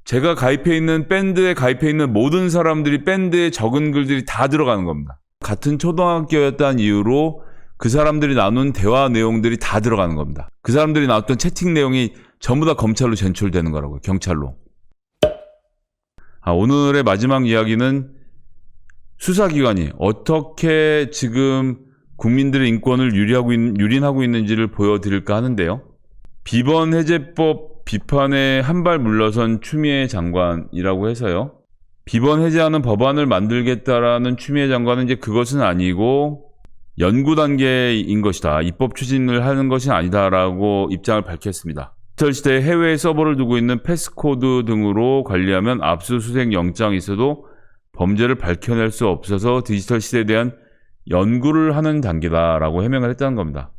제가 가입해 있는 밴드에 가입해 있는 모든 사람들이 밴드에 적은 글들이 다 들어가는 겁니다. 같은 초등학교였다는 이유로 그 사람들이 나눈 대화 내용들이 다 들어가는 겁니다. 그 사람들이 나왔던 채팅 내용이 전부 다 검찰로 제출되는 거라고요. 경찰로. 오늘의 마지막 이야기는 수사기관이 어떻게 지금 국민들의 인권을 유린하고 있는지를 보여드릴까 하는데요. 비번해제법 비판에 한 발 물러선 추미애 장관이라고 해서요. 비번 해제하는 법안을 만들겠다라는 추미애 장관은 이제 그것은 아니고 연구 단계인 것이다. 입법 추진을 하는 것이 아니다라고 입장을 밝혔습니다. 디지털 시대에 해외에 서버를 두고 있는 패스코드 등으로 관리하면 압수수색 영장이 있어도 범죄를 밝혀낼 수 없어서 디지털 시대에 대한 연구를 하는 단계다라고 해명을 했다는 겁니다.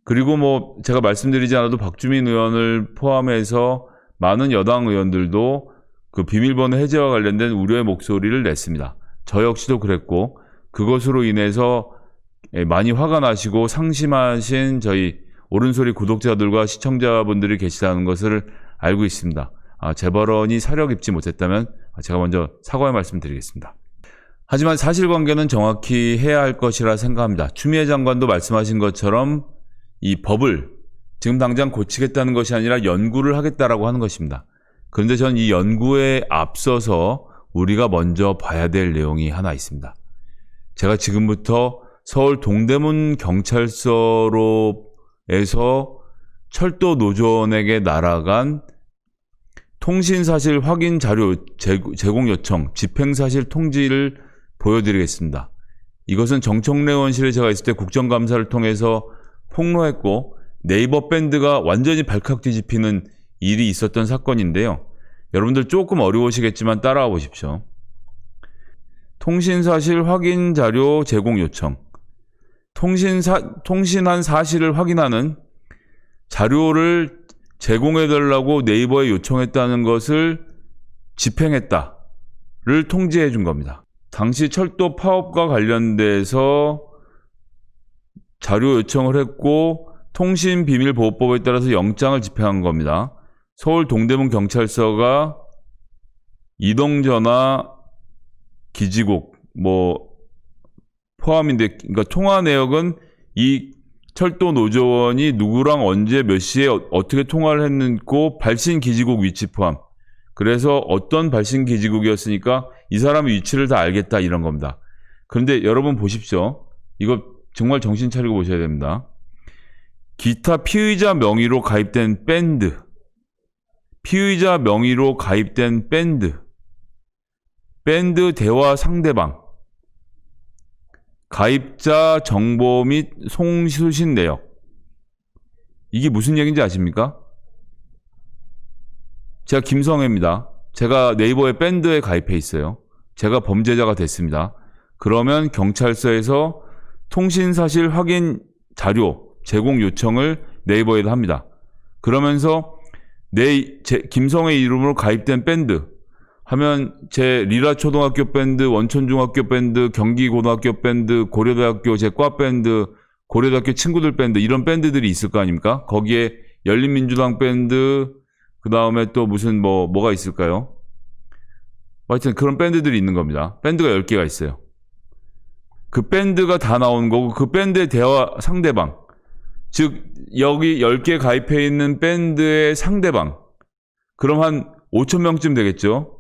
그리고 제가 말씀드리지 않아도 박주민 의원을 포함해서 많은 여당 의원들도 그 비밀번호 해제와 관련된 우려의 목소리를 냈습니다. 저 역시도 그랬고 그것으로 인해서 많이 화가 나시고 상심하신 저희 옳은소리 구독자들과 시청자분들이 계시다는 것을 알고 있습니다. 제 발언이 사려 깊지 못했다면 제가 먼저 사과의 말씀 드리겠습니다. 하지만 사실관계는 정확히 해야 할 것이라 생각합니다. 추미애 장관도 말씀하신 것처럼 이 법을 지금 당장 고치겠다는 것이 아니라 연구를 하겠다라고 하는 것입니다. 그런데 저는 이 연구에 앞서서 우리가 먼저 봐야 될 내용이 하나 있습니다. 제가 지금부터 서울 동대문 경찰서로에서 철도 노조원에게 날아간 통신사실 확인 자료 제공 요청 집행사실 통지를 보여드리겠습니다. 이것은 정청래 의원실에 제가 있을 때 국정감사를 통해서 폭로했고 네이버 밴드가 완전히 발칵 뒤집히는 일이 있었던 사건인데요. 여러분들 조금 어려우시겠지만 따라와 보십시오. 통신사실 확인 자료 제공 요청. 통신한 사실을 확인하는 자료를 제공해달라고 네이버에 요청했다는 것을 집행했다를 통지해 준 겁니다. 당시 철도 파업과 관련돼서 자료 요청을 했고 통신비밀보호법에 따라서 영장을 집행한 겁니다. 서울 동대문 경찰서가 이동전화 기지국 포함인데, 그러니까 통화 내역은 이 철도 노조원이 누구랑 언제 몇 시에 어떻게 통화를 했고 발신 기지국 위치 포함. 그래서 어떤 발신 기지국이었으니까 이 사람의 위치를 다 알겠다 이런 겁니다. 그런데 여러분 보십시오. 이거 정말 정신 차리고 보셔야 됩니다. 기타 피의자 명의로 가입된 밴드. 피의자 명의로 가입된 밴드. 밴드 대화 상대방. 가입자 정보 및 송수신 내역. 이게 무슨 얘기인지 아십니까? 제가 김성애입니다. 제가 네이버의 밴드에 가입해 있어요. 제가 범죄자가 됐습니다. 그러면 경찰서에서 통신사실 확인 자료 제공 요청을 네이버에도 합니다. 그러면서 김성애 이름으로 가입된 밴드 하면 제 리라초등학교 밴드, 원천중학교 밴드, 경기고등학교 밴드, 고려대학교 제 과 밴드, 고려대학교 친구들 밴드 이런 밴드들이 있을 거 아닙니까? 거기에 열린민주당 밴드, 그 다음에 또 무슨 뭐가 있을까요? 하여튼 그런 밴드들이 있는 겁니다. 밴드가 10개가 있어요. 그 밴드가 다 나오는 거고 그 밴드의 대화 상대방, 즉 여기 10개 가입해 있는 밴드의 상대방, 그럼 한 5,000명쯤 되겠죠?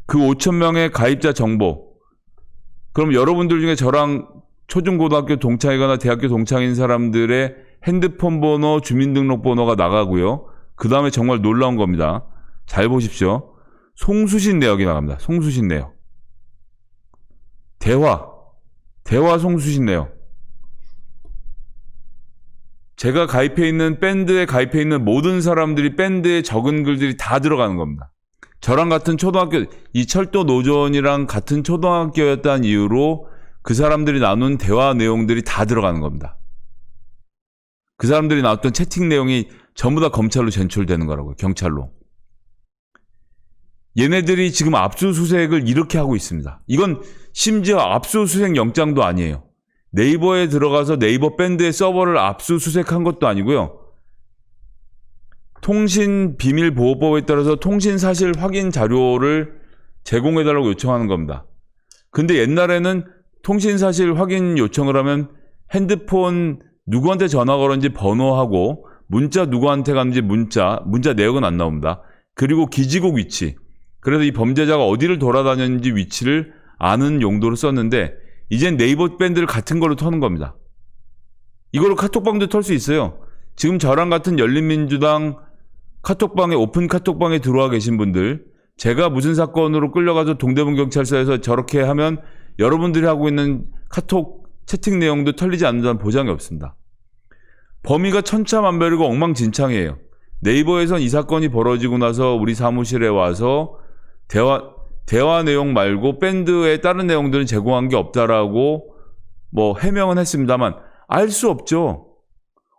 그 5,000명의 가입자 정보, 그럼 여러분들 중에 저랑 초중고등학교 동창이거나 대학교 동창인 사람들의 핸드폰 번호, 주민등록번호가 나가고요. 그 다음에 정말 놀라운 겁니다. 잘 보십시오. 송수신 내역이 나갑니다. 송수신 내역. 대화 송수신 내역. 제가 가입해 있는 밴드에 가입해 있는 모든 사람들이 밴드에 적은 글들이 다 들어가는 겁니다. 저랑 같은 초등학교, 이 철도 노조원이랑 같은 초등학교였다는 이유로 그 사람들이 나눈 대화 내용들이 다 들어가는 겁니다. 그 사람들이 나왔던 채팅 내용이 전부 다 검찰로 제출되는 거라고요. 경찰로. 얘네들이 지금 압수수색을 이렇게 하고 있습니다. 이건 심지어 압수수색 영장도 아니에요. 네이버에 들어가서 네이버 밴드의 서버를 압수수색한 것도 아니고요. 통신비밀보호법에 따라서 통신사실 확인 자료를 제공해달라고 요청하는 겁니다. 근데 옛날에는 통신사실 확인 요청을 하면 핸드폰 누구한테 전화 걸었는지 번호하고 문자 누구한테 갔는지 문자 내역은 안 나옵니다. 그리고 기지국 위치, 그래서 이 범죄자가 어디를 돌아다녔는지 위치를 아는 용도로 썼는데 이젠 네이버 밴드를 같은 걸로 터는 겁니다. 이걸로 카톡방도 털 수 있어요. 지금 저랑 같은 열린민주당 카톡방에, 오픈 카톡방에 들어와 계신 분들, 제가 무슨 사건으로 끌려가서 동대문 경찰서에서 저렇게 하면 여러분들이 하고 있는 카톡 채팅 내용도 털리지 않는다는 보장이 없습니다. 범위가 천차만별이고 엉망진창이에요. 네이버에선 이 사건이 벌어지고 나서 우리 사무실에 와서 대화 내용 말고 밴드의 다른 내용들은 제공한 게 없다라고 해명은 했습니다만 알 수 없죠.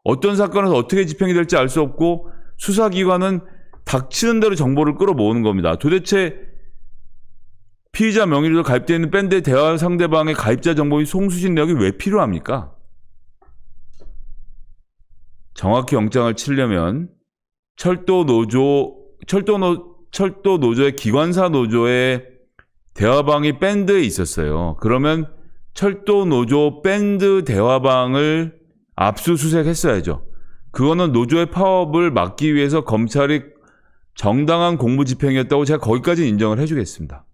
어떤 사건에서 어떻게 집행이 될지 알 수 없고 수사기관은 닥치는 대로 정보를 끌어모으는 겁니다. 도대체 피의자 명의로 가입되어 있는 밴드의 대화 상대방의 가입자 정보의 송수신 내역이 왜 필요합니까? 정확히 영장을 치려면 철도 노조의 기관사 노조의 대화방이 밴드에 있었어요. 그러면 철도 노조 밴드 대화방을 압수수색했어야죠. 그거는 노조의 파업을 막기 위해서 검찰이 정당한 공무 집행이었다고 제가 거기까지 인정을 해주겠습니다.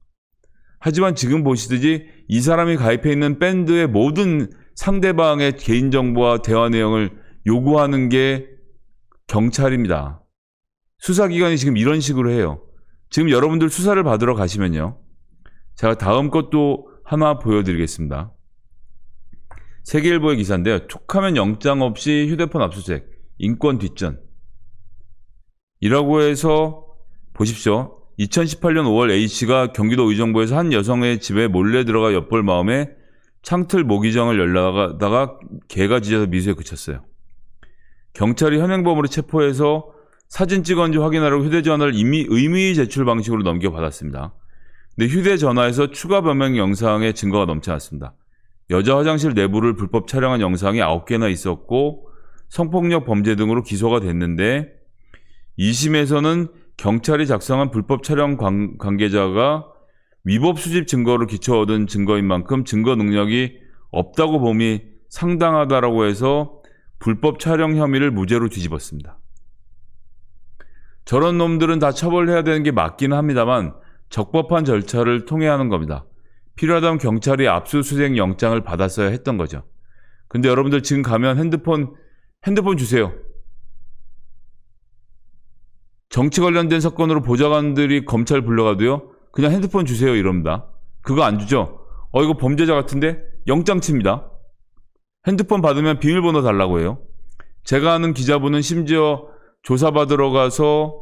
하지만 지금 보시듯이 이 사람이 가입해 있는 밴드의 모든 상대방의 개인정보와 대화 내용을 요구하는 게 경찰입니다. 수사기관이 지금 이런 식으로 해요. 지금 여러분들 수사를 받으러 가시면요. 제가 다음 것도 하나 보여드리겠습니다. 세계일보의 기사인데요. 툭하면 영장 없이 휴대폰 압수수색, 인권 뒷전. 이라고 해서 보십시오. 2018년 5월 A씨가 경기도 의정부에서 한 여성의 집에 몰래 들어가 엿볼 마음에 창틀 모기장을 열다가 개가 짖어서 미수에 그쳤어요. 경찰이 현행범으로 체포해서 사진 찍었는지 확인하려고 휴대전화를 이미 의미 제출 방식으로 넘겨받았습니다. 근데 휴대전화에서 추가 변명 영상의 증거가 넘쳐났습니다. 여자 화장실 내부를 불법 촬영한 영상이 9개나 있었고 성폭력 범죄 등으로 기소가 됐는데 2심에서는 경찰이 작성한 불법 촬영 관계자가 위법 수집 증거를 기초 얻은 증거인 만큼 증거 능력이 없다고 봄이 상당하다라고 해서 불법 촬영 혐의를 무죄로 뒤집었습니다. 저런 놈들은 다 처벌해야 되는 게 맞긴 합니다만 적법한 절차를 통해 하는 겁니다. 필요하다면 경찰이 압수수색 영장을 받았어야 했던 거죠. 근데 여러분들 지금 가면 핸드폰 주세요. 정치 관련된 사건으로 보좌관들이 검찰 불러가도요. 그냥 핸드폰 주세요 이럽니다. 그거 안 주죠? 이거 범죄자 같은데? 영장 칩니다. 핸드폰 받으면 비밀번호 달라고 해요. 제가 아는 기자분은 심지어 조사받으러 가서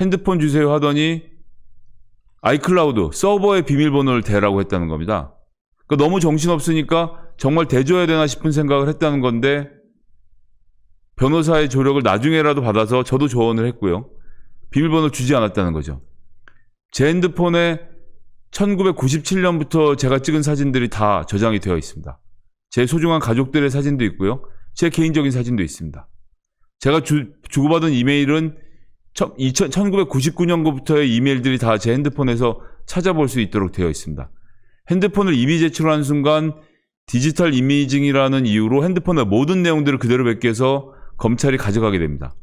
핸드폰 주세요 하더니 아이클라우드 서버에 비밀번호를 대라고 했다는 겁니다. 그러니까 너무 정신없으니까 정말 대줘야 되나 싶은 생각을 했다는 건데 변호사의 조력을 나중에라도 받아서 저도 조언을 했고요. 비밀번호를 주지 않았다는 거죠. 제 핸드폰에 1997년부터 제가 찍은 사진들이 다 저장이 되어 있습니다. 제 소중한 가족들의 사진도 있고요. 제 개인적인 사진도 있습니다. 제가 주고받은 이메일은 1999년부터의 이메일들이 다 제 핸드폰에서 찾아볼 수 있도록 되어 있습니다. 핸드폰을 이미 제출하는 순간 디지털 이미징이라는 이유로 핸드폰의 모든 내용들을 그대로 베껴서 검찰이 가져가게 됩니다.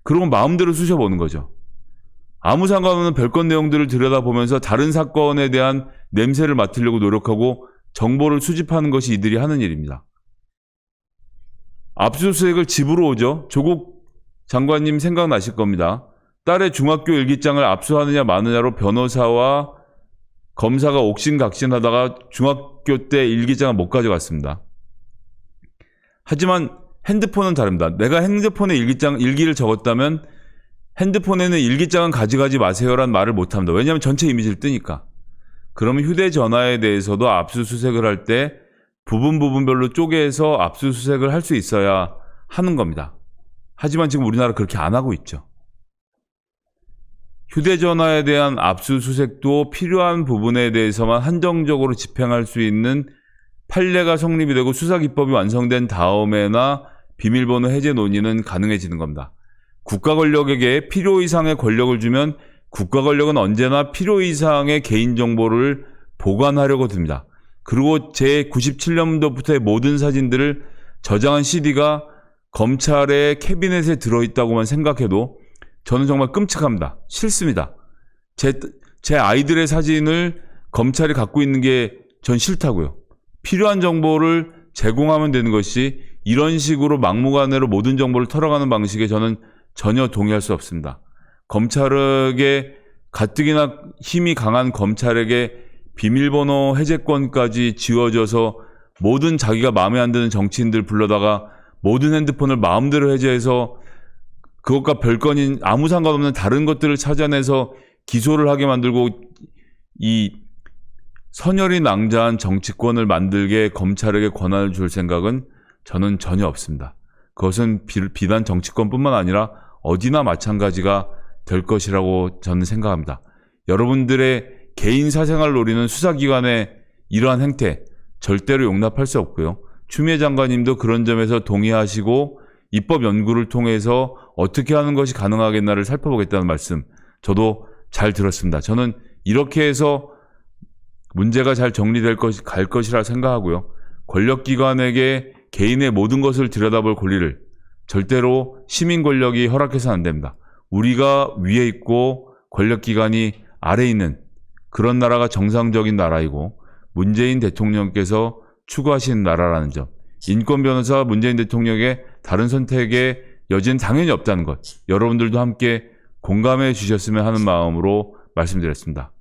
그러고 마음대로 쑤셔보는 거죠. 아무 상관없는 별건 내용들을 들여다보면서 다른 사건에 대한 냄새를 맡으려고 노력하고 정보를 수집하는 것이 이들이 하는 일입니다. 압수수색을 집으로 오죠. 조국 장관님 생각나실 겁니다. 딸의 중학교 일기장을 압수하느냐 마느냐로 변호사와 검사가 옥신각신하다가 중학교 때 일기장을 못 가져갔습니다. 하지만 핸드폰은 다릅니다. 내가 핸드폰에 일기를 적었다면 핸드폰에는 일기장은 가져가지 마세요란 말을 못합니다. 왜냐하면 전체 이미지를 뜨니까. 그러면 휴대전화에 대해서도 압수수색을 할 때 부분별로 쪼개서 압수수색을 할 수 있어야 하는 겁니다. 하지만 지금 우리나라 그렇게 안 하고 있죠. 휴대전화에 대한 압수수색도 필요한 부분에 대해서만 한정적으로 집행할 수 있는 판례가 성립이 되고 수사기법이 완성된 다음에나 비밀번호 해제 논의는 가능해지는 겁니다. 국가 권력에게 필요 이상의 권력을 주면 국가 권력은 언제나 필요 이상의 개인정보를 보관하려고 듭니다. 그리고 제 97년도부터의 모든 사진들을 저장한 CD가 검찰의 캐비넷에 들어있다고만 생각해도 저는 정말 끔찍합니다. 싫습니다. 제 아이들의 사진을 검찰이 갖고 있는 게 전 싫다고요. 필요한 정보를 제공하면 되는 것이 이런 식으로 막무가내로 모든 정보를 털어가는 방식에 저는 전혀 동의할 수 없습니다. 검찰에게 가뜩이나 힘이 강한 검찰에게 비밀번호 해제권까지 지워져서 모든 자기가 마음에 안 드는 정치인들 불러다가 모든 핸드폰을 마음대로 해제해서 그것과 별건인 아무 상관없는 다른 것들을 찾아내서 기소를 하게 만들고 이 선열이 낭자한 정치권을 만들게 검찰에게 권한을 줄 생각은 저는 전혀 없습니다. 그것은 비단 정치권뿐만 아니라 어디나 마찬가지가 될 것이라고 저는 생각합니다. 여러분들의 개인 사생활을 노리는 수사기관의 이러한 행태 절대로 용납할 수 없고요. 추미애 장관님도 그런 점에서 동의하시고 입법 연구를 통해서 어떻게 하는 것이 가능하겠나를 살펴보겠다는 말씀 저도 잘 들었습니다. 저는 이렇게 해서 문제가 잘 정리될 갈 것이라 생각하고요. 권력기관에게 개인의 모든 것을 들여다볼 권리를 절대로 시민 권력이 허락해서는 안 됩니다. 우리가 위에 있고 권력기관이 아래에 있는 그런 나라가 정상적인 나라이고 문재인 대통령께서 추구하시는 나라라는 점, 인권 변호사 문재인 대통령의 다른 선택의 여지는 당연히 없다는 것, 여러분들도 함께 공감해 주셨으면 하는 마음으로 말씀드렸습니다.